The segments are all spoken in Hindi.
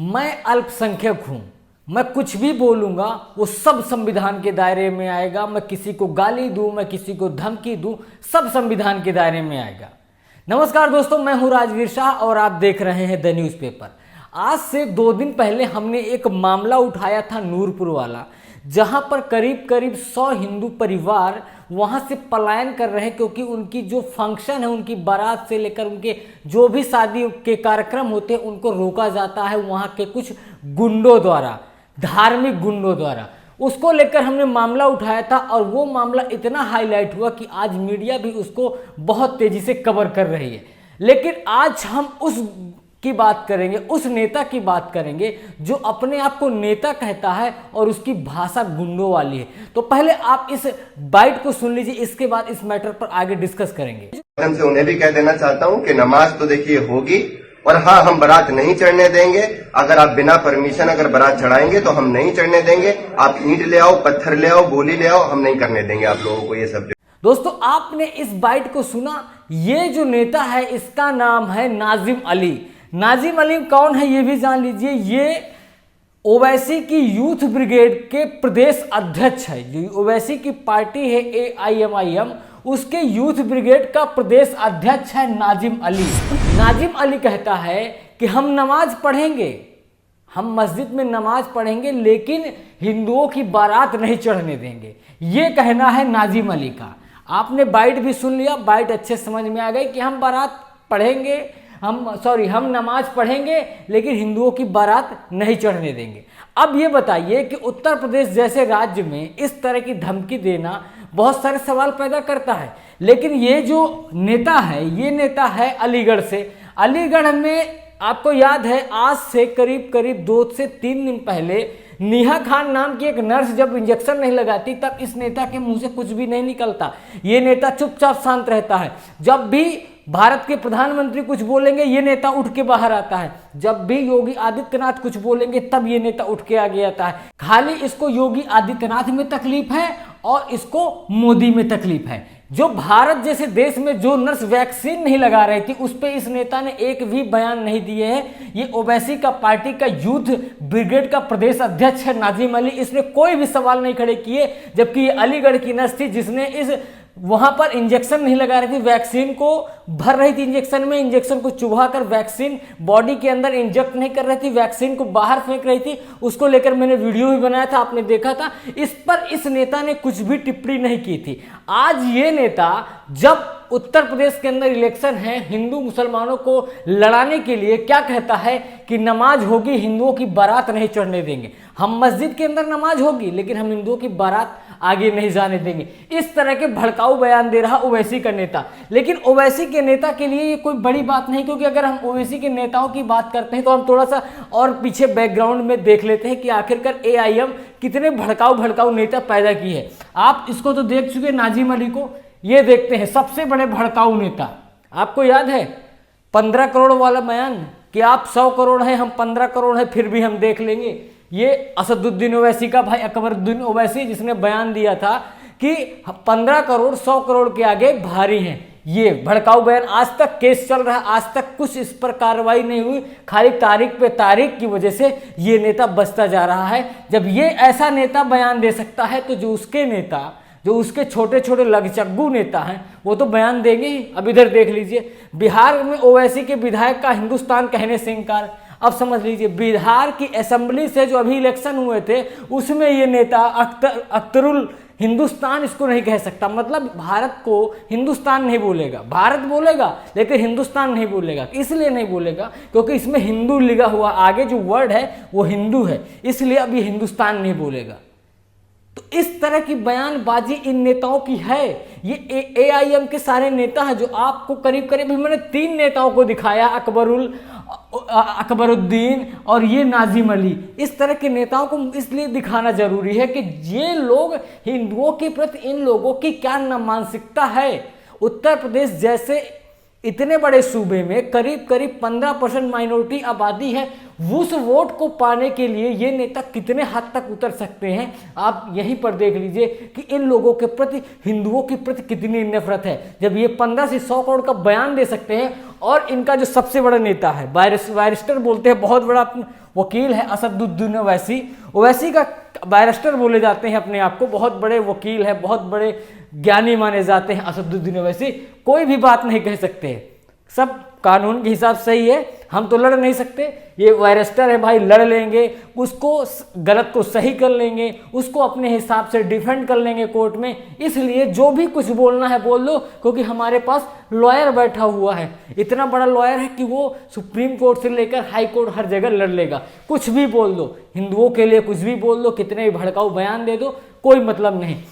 मैं अल्पसंख्यक हूं, मैं कुछ भी बोलूंगा वो सब संविधान के दायरे में आएगा। मैं किसी को गाली दूं, मैं किसी को धमकी दूं, सब संविधान के दायरे में आएगा। नमस्कार दोस्तों, मैं हूं राजवीर शाह और आप देख रहे हैं द न्यूज़ पेपर। आज से 2 दिन पहले हमने एक मामला उठाया था नूरपुर वाला, जहां पर करीब करीब 100 हिंदू परिवार वहां से पलायन कर रहे हैं क्योंकि उनकी जो फंक्शन है, उनकी बारात से लेकर उनके जो भी शादी के कार्यक्रम होते हैं उनको रोका जाता है वहां के कुछ गुंडों द्वारा, धार्मिक गुंडों द्वारा। उसको लेकर हमने मामला उठाया था और वो मामला इतना हाईलाइट हुआ कि आज मीडिया भी उसको बहुत तेजी से कवर कर रही है। लेकिन आज हम उस की बात करेंगे, उस नेता की बात करेंगे जो अपने आप को नेता कहता है और उसकी भाषा गुंडों वाली है। तो पहले आप इस बाइट को सुन लीजिए, इसके बाद इस मैटर पर आगे डिस्कस करेंगे। से उन्हें भी कह देना चाहता हूं कि नमाज तो देखिए होगी, और हाँ, हम बारात नहीं चढ़ने देंगे। अगर आप बिना परमिशन अगर बारात चढ़ाएंगे तो हम नहीं चढ़ने देंगे। आप ईंट ले आओ, पत्थर ले आओ, गोली ले आओ, हम नहीं करने देंगे आप लोगों को ये सब। दोस्तों, आपने इस बाइट को सुना। ये जो नेता है इसका नाम है नाजिम अली। नाजिम अली कौन है ये भी जान लीजिए। ये ओवैसी की यूथ ब्रिगेड के प्रदेश अध्यक्ष है। जो ओवैसी की पार्टी है AIMIM, उसके यूथ ब्रिगेड का प्रदेश अध्यक्ष है नाजिम अली। नाजिम अली कहता है कि हम नमाज पढ़ेंगे, हम मस्जिद में नमाज पढ़ेंगे, लेकिन हिंदुओं की बारात नहीं चढ़ने देंगे। ये कहना है नाजिम अली का। आपने बाइट भी सुन लिया, बाइट अच्छे समझ में आ गई कि हम बारात पढ़ेंगे, हम नमाज पढ़ेंगे लेकिन हिंदुओं की बारात नहीं चढ़ने देंगे। अब ये बताइए कि उत्तर प्रदेश जैसे राज्य में इस तरह की धमकी देना बहुत सारे सवाल पैदा करता है। लेकिन ये जो नेता है, ये नेता है अलीगढ़ से। अलीगढ़ में आपको याद है आज से करीब करीब 2 से 3 दिन पहले नेहा खान नाम की एक नर्स जब इंजेक्शन नहीं लगाती तब इस नेता के मुंह से कुछ भी नहीं निकलता। ये नेता चुपचाप शांत रहता है। जब भी भारत के प्रधानमंत्री कुछ बोलेंगे ये नेता उठ के बाहर आता है। जब भी योगी आदित्यनाथ कुछ बोलेंगे तब ये नेता उठ के आगे आता है। खाली इसको योगी आदित्यनाथ में तकलीफ है और इसको मोदी में तकलीफ है। जो भारत जैसे देश में जो नर्स वैक्सीन नहीं लगा रही थी उस पर इस नेता ने एक भी बयान नहीं दिए हैं। ये ओवैसी का पार्टी का यूथ ब्रिगेड का प्रदेश अध्यक्ष है नाजिम अली। इसने कोई भी सवाल नहीं खड़े किए, जबकि ये अलीगढ़ की नर्स थी जिसने इस वहां पर इंजेक्शन नहीं लगा रही थी, वैक्सीन को भर रही थी इंजेक्शन में, इंजेक्शन को चुभा कर वैक्सीन बॉडी के अंदर इंजेक्ट नहीं कर रही थी, वैक्सीन को बाहर फेंक रही थी। उसको लेकर मैंने वीडियो भी बनाया था, आपने देखा था। इस पर इस नेता ने कुछ भी टिप्पणी नहीं की थी। आज ये नेता जब उत्तर प्रदेश के अंदर इलेक्शन है, हिंदू मुसलमानों को लड़ाने के लिए क्या कहता है कि नमाज होगी, हिंदुओं की बारात नहीं चढ़ने देंगे। हम मस्जिद के अंदर नमाज होगी लेकिन हम हिंदुओं की बारात आगे नहीं जाने देंगे। इस तरह के भड़काऊ बयान दे रहा ओवैसी का नेता। लेकिन ओवैसी के नेता के लिए ये कोई बड़ी बात नहीं, क्योंकि अगर हम ओवैसी के नेताओं की बात करते हैं तो हम थोड़ा सा और पीछे बैकग्राउंड में देख लेते हैं कि आखिरकार AIM कितने भड़काऊ नेता पैदा की है। आप इसको तो देख चुके नाजिम अली को, ये देखते हैं सबसे बड़े भड़काऊ नेता। आपको याद है 15 करोड़ वाला बयान कि आप 100 करोड़ हैं, हम 15 करोड़ हैं, फिर भी हम देख लेंगे। ये असदुद्दीन ओवैसी का भाई अकबरुद्दीन ओवैसी जिसने बयान दिया था कि 15 करोड़ 100 करोड़ के आगे भारी हैं। ये भड़काऊ बयान आज तक केस चल रहा है, आज तक कुछ इस पर कार्रवाई नहीं हुई। खाली तारीख पे तारीख की वजह से ये नेता बचता जा रहा है। जब ये ऐसा नेता बयान दे सकता है तो जो उसके नेता, जो उसके छोटे छोटे लगचग्गू नेता हैं वो तो बयान देंगे ही। अब इधर देख लीजिए, बिहार में ओवैसी के विधायक का हिंदुस्तान कहने से इंकार। अब समझ लीजिए, बिहार की असेंबली से जो अभी इलेक्शन हुए थे उसमें ये नेता अख्तरुल हिंदुस्तान इसको नहीं कह सकता। मतलब भारत को हिंदुस्तान नहीं बोलेगा, भारत बोलेगा लेकिन हिंदुस्तान नहीं बोलेगा। इसलिए नहीं बोलेगा क्योंकि इसमें हिंदू लिखा हुआ, आगे जो वर्ड है वो हिंदू है, इसलिए अब ये हिंदुस्तान नहीं बोलेगा। तो इस तरह की बयानबाजी इन नेताओं की है। ये AIM के सारे नेता हैं जो आपको करीब करीब मैंने 3 नेताओं को दिखाया, अकबरुद्दीन और ये नाजिम अली। इस तरह के नेताओं को इसलिए दिखाना जरूरी है कि ये लोग हिंदुओं के प्रति इन लोगों की क्या मानसिकता है। उत्तर प्रदेश जैसे इतने बड़े सूबे में करीब करीब 15% माइनॉरिटी आबादी है। उस वोट को पाने के लिए ये नेता कितने हद तक उतर सकते हैं, आप यहीं पर देख लीजिए कि इन लोगों के प्रति, हिंदुओं के प्रति कितनी नफरत है। जब ये 15 से 100 करोड़ का बयान दे सकते हैं और इनका जो सबसे बड़ा नेता है, बैरिस्टर बोलते हैं, बहुत बड़ा वकील है असदुद्दीन ओवैसी। ओवैसी का बैरिस्टर बोले जाते हैं अपने आप को, बहुत बड़े वकील है, बहुत बड़े ज्ञानी माने जाते हैं असदुद्दीन ओवैसी। कोई भी बात नहीं कह सकते, सब कानून के हिसाब से ही है, हम तो लड़ नहीं सकते। ये बैरिस्टर है भाई, लड़ लेंगे, उसको गलत को सही कर लेंगे, उसको अपने हिसाब से डिफेंड कर लेंगे कोर्ट में। इसलिए जो भी कुछ बोलना है बोल लो, क्योंकि हमारे पास लॉयर बैठा हुआ है, इतना बड़ा लॉयर है कि वो सुप्रीम कोर्ट से लेकर हाई कोर्ट हर जगह लड़ लेगा। कुछ भी बोल दो, हिंदुओं के लिए कुछ भी बोल दो, कितने भी भड़काऊ बयान दे दो, कोई मतलब नहीं।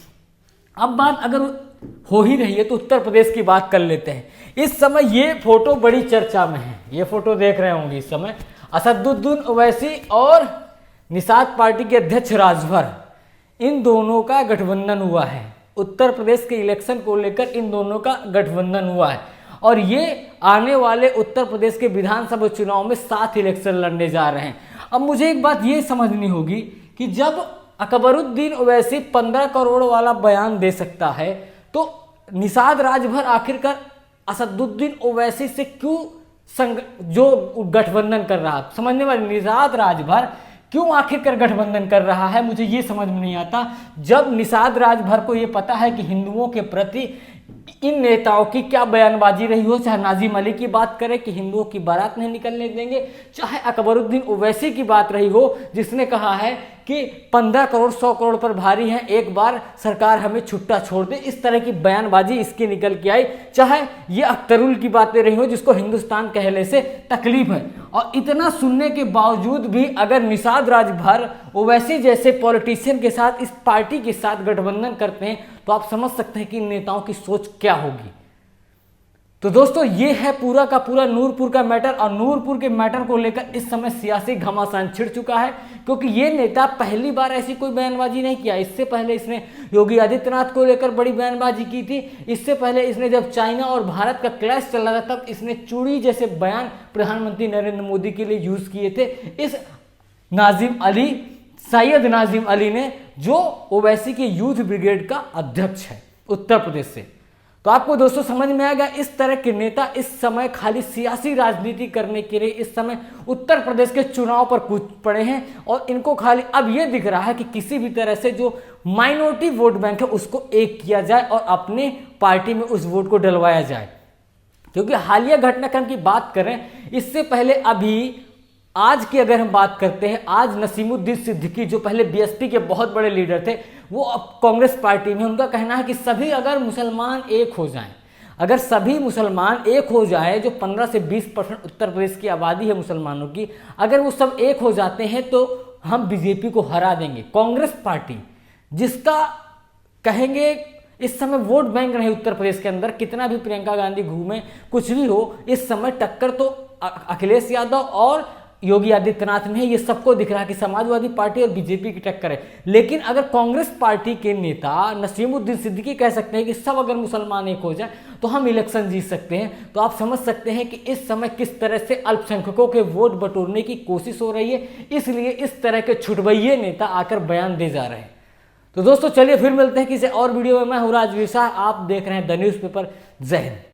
अब बात अगर हो ही रही है तो उत्तर प्रदेश की बात कर लेते हैं। इस समय ये फोटो बड़ी चर्चा में है, ये फोटो देख रहे होंगे इस समय, असदुद्दीन ओवैसी और निषाद पार्टी के अध्यक्ष राजभर, इन दोनों का गठबंधन हुआ है। उत्तर प्रदेश के इलेक्शन को लेकर इन दोनों का गठबंधन हुआ है और ये आने वाले उत्तर प्रदेश के विधानसभा चुनाव में 7 इलेक्शन लड़ने जा रहे हैं। अब मुझे एक बात ये समझनी होगी कि जब अकबरुद्दीन ओवैसी 15 करोड़ वाला बयान दे सकता है तो निषाद राजभर आखिरकार असदुद्दीन ओवैसी से क्यों जो गठबंधन कर रहा, समझने वाले, निषाद राजभर क्यों आखिरकार गठबंधन कर रहा है, मुझे ये समझ में नहीं आता। जब निषाद राजभर को ये पता है कि हिंदुओं के प्रति इन नेताओं की क्या बयानबाजी रही हो, चाहे नाजिम अली की बात करें कि हिंदुओं की बारात नहीं निकलने देंगे, चाहे अकबरुद्दीन ओवैसी की बात रही हो जिसने कहा है कि 15 करोड़ 100 करोड़ पर भारी है, एक बार सरकार हमें छुट्टा छोड़ दे, इस तरह की बयानबाजी इसकी निकल के आई, चाहे ये अख्तरुल की बातें रही हो जिसको हिंदुस्तान कहने से तकलीफ है। और इतना सुनने के बावजूद भी अगर निषाद राजभर ओवैसी जैसे पॉलिटिशियन के साथ, इस पार्टी के साथ गठबंधन करते हैं तो आप समझ सकते हैं कि इन नेताओं की सोच क्या होगी। तो दोस्तों ये है पूरा का पूरा नूरपुर का मैटर, और नूरपुर के मैटर को लेकर इस समय सियासी घमासान छिड़ चुका है, क्योंकि ये नेता पहली बार ऐसी कोई बयानबाजी नहीं किया। इससे पहले इसने योगी आदित्यनाथ को लेकर बड़ी बयानबाजी की थी, इससे पहले इसने जब चाइना और भारत का क्लैश चल रहा था तब इसने चूड़ी जैसे बयान प्रधानमंत्री नरेंद्र मोदी के लिए यूज किए थे। इस नाजिम अली, सैयद नाजिम अली ने, जो ओवैसी के यूथ ब्रिगेड का अध्यक्ष है उत्तर प्रदेश से। तो आपको दोस्तों समझ में आएगा, इस तरह के नेता इस समय खाली सियासी राजनीति करने के लिए इस समय उत्तर प्रदेश के चुनाव पर कूद पड़े हैं और इनको खाली अब यह दिख रहा है कि किसी भी तरह से जो माइनॉरिटी वोट बैंक है उसको एक किया जाए और अपने पार्टी में उस वोट को डलवाया जाए। क्योंकि हालिया घटनाक्रम की बात करें, इससे पहले अभी आज की अगर हम बात करते हैं, आज नसीमुद्दीन सिद्दीकी जो पहले बीएसपी के बहुत बड़े लीडर थे वो अब कांग्रेस पार्टी में, उनका कहना है कि सभी अगर मुसलमान एक हो जाएं, अगर सभी मुसलमान एक हो जाए, जो 15 से 20% उत्तर प्रदेश की आबादी है मुसलमानों की, अगर वो सब एक हो जाते हैं तो हम बीजेपी को हरा देंगे। कांग्रेस पार्टी जिसका कहेंगे इस समय वोट बैंक रहे उत्तर प्रदेश के अंदर, कितना भी प्रियंका गांधी घूमे, कुछ भी हो, इस समय टक्कर तो अखिलेश यादव और योगी आदित्यनाथ में है। ये सबको दिख रहा है कि समाजवादी पार्टी और बीजेपी की टक्कर है। लेकिन अगर कांग्रेस पार्टी के नेता नसीमुद्दीन सिद्दीकी कह सकते हैं कि सब अगर मुसलमान एक हो जाए तो हम इलेक्शन जीत सकते हैं, तो आप समझ सकते हैं कि इस समय किस तरह से अल्पसंख्यकों के वोट बटोरने की कोशिश हो रही है। इसलिए इस तरह के छुटभइये नेता आकर बयान दे जा रहे हैं। तो दोस्तों चलिए फिर मिलते हैं किसी और वीडियो में। मैं हूं राजवीर शाह, आप देख रहे हैं द न्यूज़पेपर। जय हिंद।